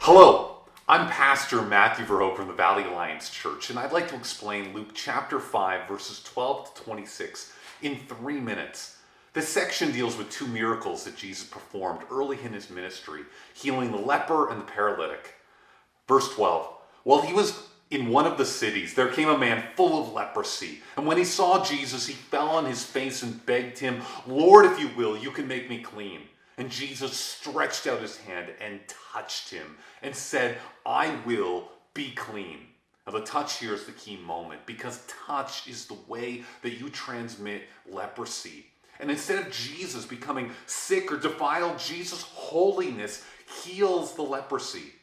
Hello, I'm Pastor Matthew Verhoeven from the Valley Alliance Church, and I'd like to explain Luke chapter 5, verses 12 to 26 in 3 minutes. This section deals with 2 miracles that Jesus performed early in his ministry, healing the leper and the paralytic. Verse 12, while he was in one of the cities, there came a man full of leprosy, and when he saw Jesus, he fell on his face and begged him, "Lord, if you will, you can make me clean." And Jesus stretched out his hand and touched him and said, "I will be clean." Now the touch here is the key moment, because touch is the way that you transmit leprosy. And instead of Jesus becoming sick or defiled, Jesus' holiness heals the leprosy.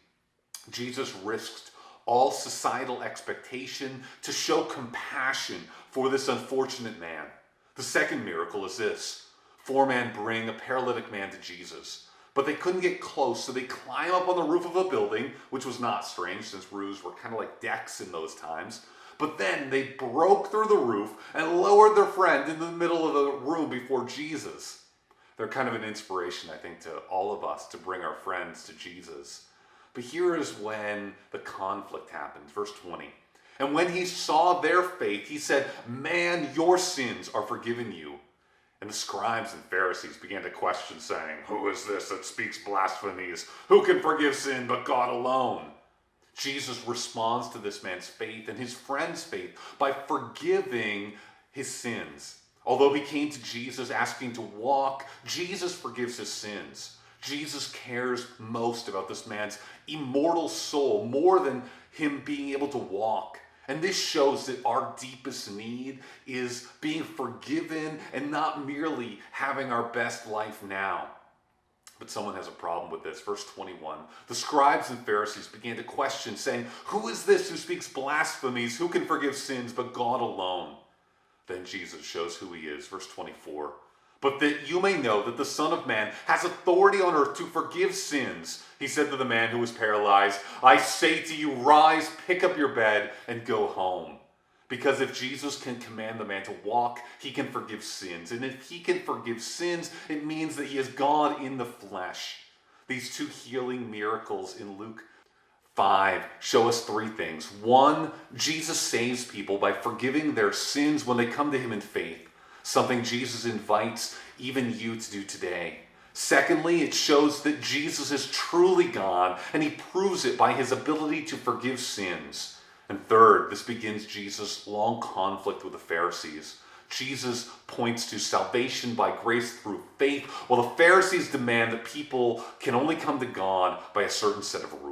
Jesus risked all societal expectation to show compassion for this unfortunate man. The second miracle is this. 4 men bring a paralytic man to Jesus, but they couldn't get close, so they climb up on the roof of a building, which was not strange since roofs were kind of like decks in those times. But then they broke through the roof and lowered their friend in the middle of the room before Jesus. They're kind of an inspiration, I think, to all of us to bring our friends to Jesus. But here is when the conflict happens. Verse 20. And when he saw their faith, he said, "Man, your sins are forgiven you." And the scribes and Pharisees began to question, saying, "Who is this that speaks blasphemies? Who can forgive sin but God alone?" Jesus responds to this man's faith and his friend's faith by forgiving his sins. Although he came to Jesus asking to walk, Jesus forgives his sins. Jesus cares most about this man's immortal soul more than him being able to walk. And this shows that our deepest need is being forgiven and not merely having our best life now. But someone has a problem with this. Verse 21, the scribes and Pharisees began to question, saying, "Who is this who speaks blasphemies? Who can forgive sins but God alone?" Then Jesus shows who he is. Verse 24, "But that you may know that the Son of Man has authority on earth to forgive sins," he said to the man who was paralyzed, "I say to you, rise, pick up your bed, and go home." Because if Jesus can command the man to walk, he can forgive sins. And if he can forgive sins, it means that he is God in the flesh. These 2 healing miracles in Luke 5 show us 3 things. 1, Jesus saves people by forgiving their sins when they come to him in faith, something Jesus invites even you to do today. Secondly, it shows that Jesus is truly God, and he proves it by his ability to forgive sins. And third, this begins Jesus' long conflict with the Pharisees. Jesus points to salvation by grace through faith, while the Pharisees demand that people can only come to God by a certain set of rules.